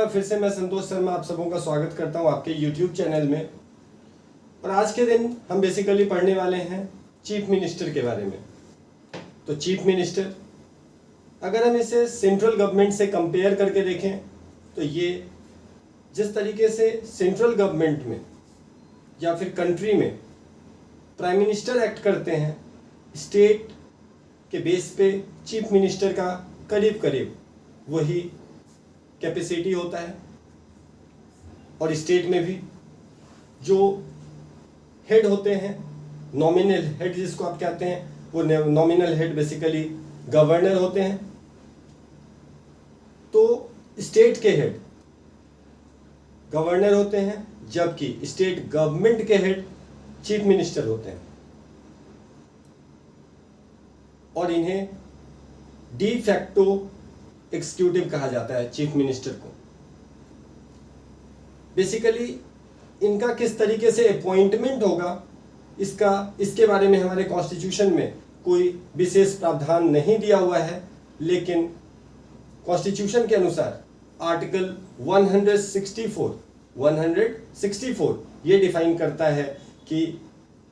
बार फिर से मैं संतोष शर्मा आप सबों का स्वागत करता हूं आपके YouTube चैनल में। और आज के दिन हम बेसिकली पढ़ने वाले हैं चीफ मिनिस्टर के बारे में। तो चीफ मिनिस्टर, अगर हम इसे सेंट्रल गवर्नमेंट से कंपेयर करके देखें तो ये जिस तरीके से सेंट्रल गवर्नमेंट में या फिर कंट्री में प्राइम मिनिस्टर एक्ट करते हैं, स्टेट के बेस पे चीफ मिनिस्टर का करीब करीब वही कैपेसिटी होता है। और स्टेट में भी जो हेड होते हैं, नॉमिनल हेड जिसको आप कहते हैं, वो नॉमिनल हेड बेसिकली गवर्नर होते हैं। तो स्टेट के हेड गवर्नर होते हैं, जबकि स्टेट गवर्नमेंट के हेड चीफ मिनिस्टर होते हैं। और इन्हें डी फैक्टो एग्जीक्यूटिव कहा जाता है, चीफ मिनिस्टर को। बेसिकली इनका किस तरीके से अपॉइंटमेंट होगा इसके बारे में हमारे कॉन्स्टिट्यूशन में कोई विशेष प्रावधान नहीं दिया हुआ है, लेकिन कॉन्स्टिट्यूशन के अनुसार आर्टिकल 164 ये डिफाइन करता है कि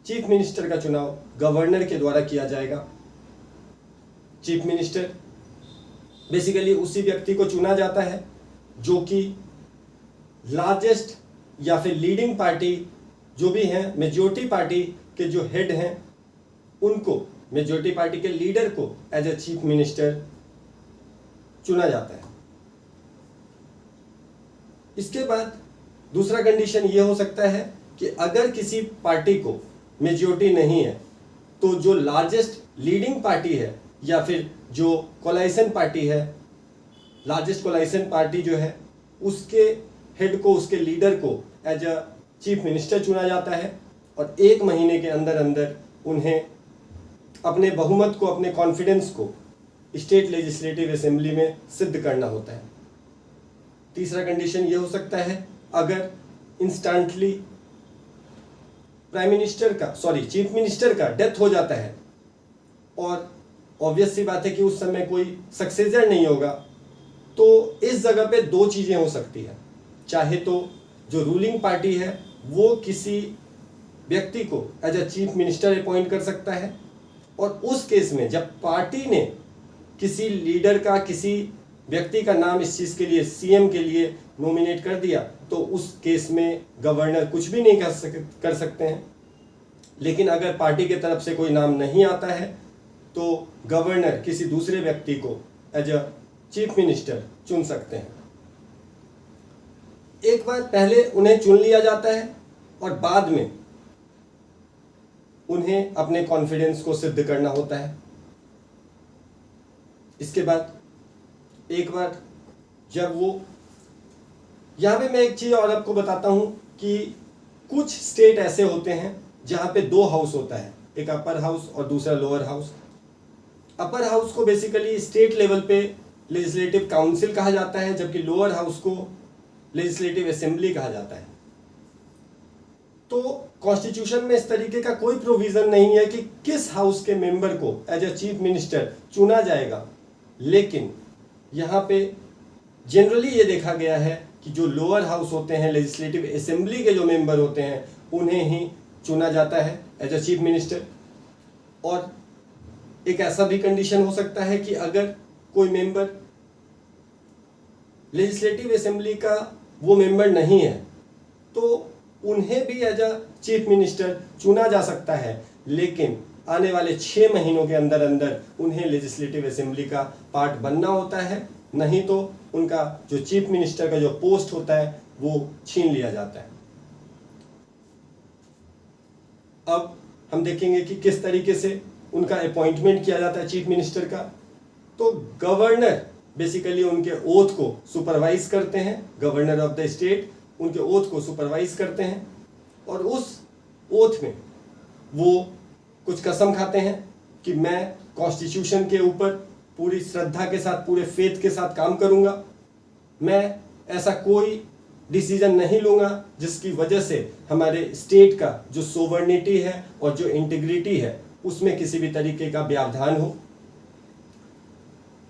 चीफ मिनिस्टर का चुनाव गवर्नर के द्वारा किया जाएगा। चीफ मिनिस्टर बेसिकली उसी व्यक्ति को चुना जाता है जो कि लार्जेस्ट या फिर लीडिंग पार्टी जो भी हैं, मेजॉरिटी पार्टी के जो हेड हैं, उनको, मेजॉरिटी पार्टी के लीडर को एज ए चीफ मिनिस्टर चुना जाता है। इसके बाद दूसरा कंडीशन ये हो सकता है कि अगर किसी पार्टी को मेजॉरिटी नहीं है तो जो लार्जेस्ट लीडिंग पार्टी है या फिर जो कोलाइशन पार्टी है, लार्जेस्ट कोलाइशन पार्टी जो है, उसके हेड को, उसके लीडर को एज अ चीफ मिनिस्टर चुना जाता है। और 1 महीने के अंदर अंदर उन्हें अपने बहुमत को, अपने कॉन्फिडेंस को स्टेट लेजिस्लेटिव असेंबली में सिद्ध करना होता है। तीसरा कंडीशन ये हो सकता है अगर इंस्टेंटली चीफ मिनिस्टर का डेथ हो जाता है और ऑब्वियस सी बात है कि उस समय कोई सक्सेसर नहीं होगा, तो इस जगह पे 2 चीजें हो सकती है। चाहे तो जो रूलिंग पार्टी है वो किसी व्यक्ति को as a chief minister appoint कर सकता है, और उस केस में जब पार्टी ने किसी लीडर का, किसी व्यक्ति का नाम इस चीज के लिए, सीएम के लिए नॉमिनेट कर दिया, तो उस केस में गवर्नर कुछ भी नहीं कर सकते हैं। लेकिन अगर पार्टी के तरफ से कोई नाम नहीं आता है तो गवर्नर किसी दूसरे व्यक्ति को एज अ चीफ मिनिस्टर चुन सकते हैं। एक बार पहले उन्हें चुन लिया जाता है और बाद में उन्हें अपने कॉन्फिडेंस को सिद्ध करना होता है। इसके बाद एक बार जब वो, यहां पे मैं एक चीज और आपको बताता हूं कि कुछ स्टेट ऐसे होते हैं जहां पे 2 हाउस होता है, एक अपर हाउस और दूसरा लोअर हाउस। अपर हाउस को बेसिकली स्टेट लेवल पे लेजिस्लेटिव काउंसिल कहा जाता है, जबकि लोअर हाउस को लेजिस्लेटिव असेंबली कहा जाता है। तो कॉन्स्टिट्यूशन में इस तरीके का कोई प्रोविजन नहीं है कि किस हाउस के मेंबर को एज अ चीफ मिनिस्टर चुना जाएगा, लेकिन यहाँ पे जनरली ये देखा गया है कि जो लोअर हाउस होते हैं, लेजिस्लेटिव असेंबली के जो मेंबर होते हैं, उन्हें ही चुना जाता है एज अ चीफ मिनिस्टर। और एक ऐसा भी कंडीशन हो सकता है कि अगर कोई मेंबर लेजिस्लेटिव असेंबली का वो मेंबर नहीं है तो उन्हें भी एज अ चीफ मिनिस्टर चुना जा सकता है, लेकिन आने वाले 6 महीनों के अंदर अंदर उन्हें लेजिस्लेटिव असेंबली का पार्ट बनना होता है, नहीं तो उनका जो चीफ मिनिस्टर का जो पोस्ट होता है वो छीन लिया जाता है। अब हम देखेंगे कि किस तरीके से उनका अपॉइंटमेंट किया जाता है चीफ मिनिस्टर का। तो गवर्नर बेसिकली उनके ओथ को सुपरवाइज करते हैं, गवर्नर ऑफ द स्टेट उनके ओथ को सुपरवाइज करते हैं, और उस ओथ में वो कुछ कसम खाते हैं कि मैं कॉन्स्टिट्यूशन के ऊपर पूरी श्रद्धा के साथ, पूरे फेथ के साथ काम करूंगा। मैं ऐसा कोई डिसीजन नहीं लूंगा जिसकी वजह से हमारे स्टेट का जो सोवर्निटी है और जो इंटीग्रिटी है उसमें किसी भी तरीके का व्यवधान हो।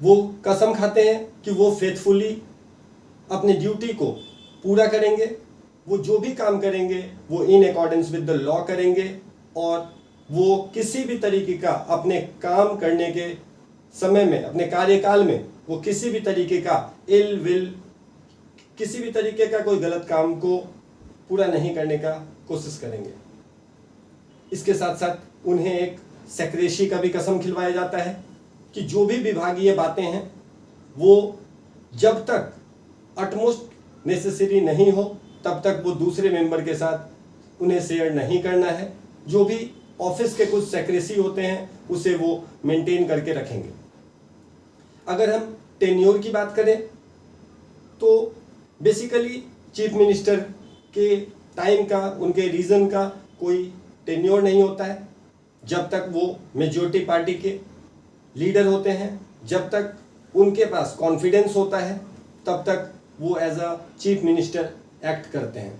वो कसम खाते हैं कि वो फेथफुली अपनी ड्यूटी को पूरा करेंगे, वो जो भी काम करेंगे वो in accordance with the law करेंगे, और वो किसी भी तरीके का अपने काम करने के समय में, अपने कार्यकाल में वो किसी भी तरीके का इल विल, किसी भी तरीके का कोई गलत काम को पूरा नहीं करने का कोशिश करेंगे। इसके साथ साथ उन्हें एक सेक्रेसी का भी कसम खिलवाया जाता है कि जो भी विभागीय बातें हैं वो जब तक अटमोस्ट नेसेसरी नहीं हो तब तक वो दूसरे मेंबर के साथ उन्हें शेयर नहीं करना है। जो भी ऑफिस के कुछ सेक्रेसी होते हैं उसे वो मेंटेन करके रखेंगे। अगर हम टेन्योर की बात करें तो बेसिकली चीफ मिनिस्टर के टाइम का, उनके रीजन का कोई टेन्योर नहीं होता है। जब तक वो मेजॉरिटी पार्टी के लीडर होते हैं, जब तक उनके पास कॉन्फिडेंस होता है, तब तक वो as a chief minister act करते हैं।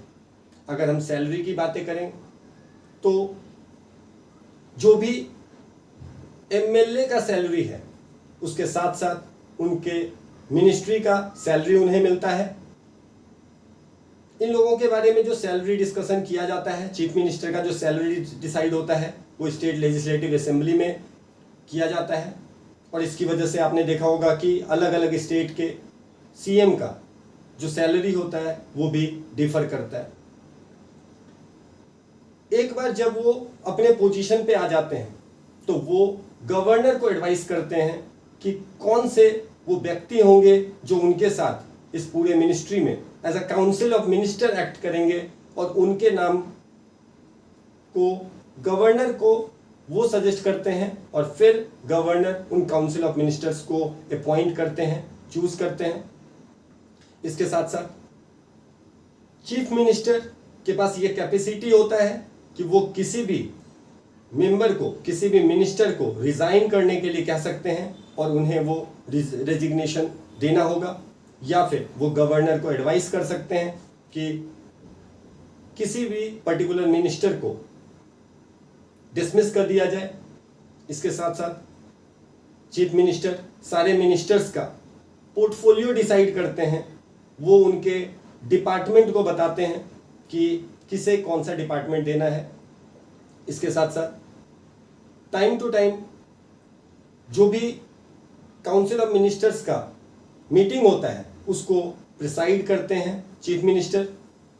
अगर हम सैलरी की बातें करें तो जो भी एमएलए का सैलरी है उसके साथ साथ उनके मिनिस्ट्री का सैलरी उन्हें मिलता है। इन लोगों के बारे में जो सैलरी डिस्कशन किया जाता है, चीफ मिनिस्टर का जो सैलरी डिसाइड होता है वो स्टेट लेजिस्लेटिव असेंबली में किया जाता है, और इसकी वजह से आपने देखा होगा कि अलग अलग स्टेट के सीएम का जो सैलरी होता है वो भी डिफर करता है। एक बार जब वो अपने पोजीशन पे आ जाते हैं तो वो गवर्नर को एडवाइस करते हैं कि कौन से वो व्यक्ति होंगे जो उनके साथ इस पूरे मिनिस्ट्री में as a council of minister act करेंगे, और उनके नाम को गवर्नर को वो सजेस्ट करते हैं, और फिर गवर्नर उन काउंसिल ऑफ मिनिस्टर्स को अपॉइंट करते हैं, चूज करते हैं। इसके साथ साथ चीफ मिनिस्टर के पास ये कैपेसिटी होता है कि वो किसी भी मेंबर को, किसी भी मिनिस्टर को रिजाइन करने के लिए कह सकते हैं और उन्हें वो रेजिग्नेशन देना होगा, या फिर वो गवर्नर को एडवाइस कर सकते हैं कि किसी भी पर्टिकुलर मिनिस्टर को डिसमिस कर दिया जाए। इसके साथ साथ चीफ मिनिस्टर सारे मिनिस्टर्स का पोर्टफोलियो डिसाइड करते हैं, वो उनके डिपार्टमेंट को बताते हैं कि किसे कौन सा डिपार्टमेंट देना है। इसके साथ साथ टाइम टू टाइम जो भी काउंसिल ऑफ मिनिस्टर्स का मीटिंग होता है उसको प्रिसाइड करते हैं चीफ मिनिस्टर,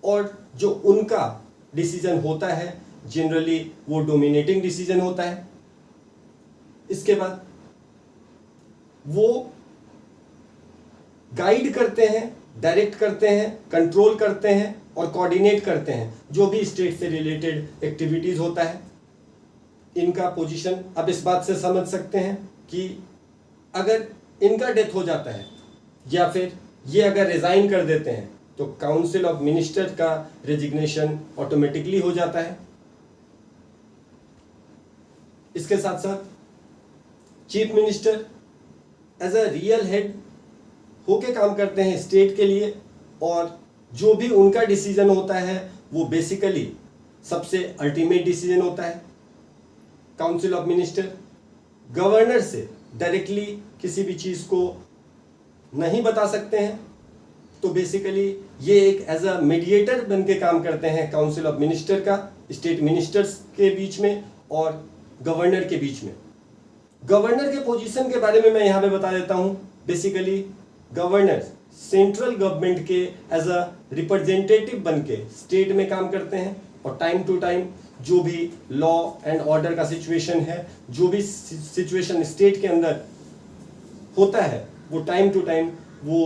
और जो उनका डिसीजन होता है जनरली वो डोमिनेटिंग डिसीजन होता है। इसके बाद वो गाइड करते हैं, डायरेक्ट करते हैं, कंट्रोल करते हैं और कोऑर्डिनेट करते हैं जो भी स्टेट से रिलेटेड एक्टिविटीज होता है। इनका पोजीशन अब इस बात से समझ सकते हैं कि अगर इनका डेथ हो जाता है या फिर ये अगर रिजाइन कर देते हैं तो काउंसिल ऑफ मिनिस्टर का रेजिग्नेशन ऑटोमेटिकली हो जाता है। इसके साथ साथ chief minister as a real head होके काम करते हैं स्टेट के लिए, और जो भी उनका डिसीजन होता है वो बेसिकली सबसे अल्टीमेट डिसीजन होता है। काउंसिल ऑफ मिनिस्टर गवर्नर से डायरेक्टली किसी भी चीज़ को नहीं बता सकते हैं, तो बेसिकली ये एक एज अ मीडिएटर बन के काम करते हैं काउंसिल ऑफ मिनिस्टर का, स्टेट मिनिस्टर्स के बीच में और गवर्नर के बीच में। गवर्नर के पोजीशन के बारे में मैं यहाँ पे बता देता हूँ। बेसिकली गवर्नर सेंट्रल गवर्नमेंट के एज अ रिप्रेजेंटेटिव बन के स्टेट में काम करते हैं, और टाइम टू टाइम जो भी लॉ एंड ऑर्डर का सिचुएशन है, जो भी सिचुएशन स्टेट के अंदर होता है, वो टाइम टू टाइम वो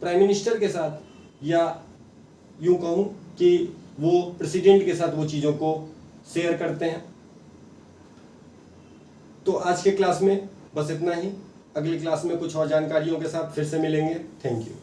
प्राइम मिनिस्टर के साथ, या यूं कहूँ कि वो प्रेसिडेंट के साथ वो चीज़ों को शेयर करते हैं। तो आज के क्लास में बस इतना ही। अगली क्लास में कुछ और जानकारियों के साथ फिर से मिलेंगे। Thank you.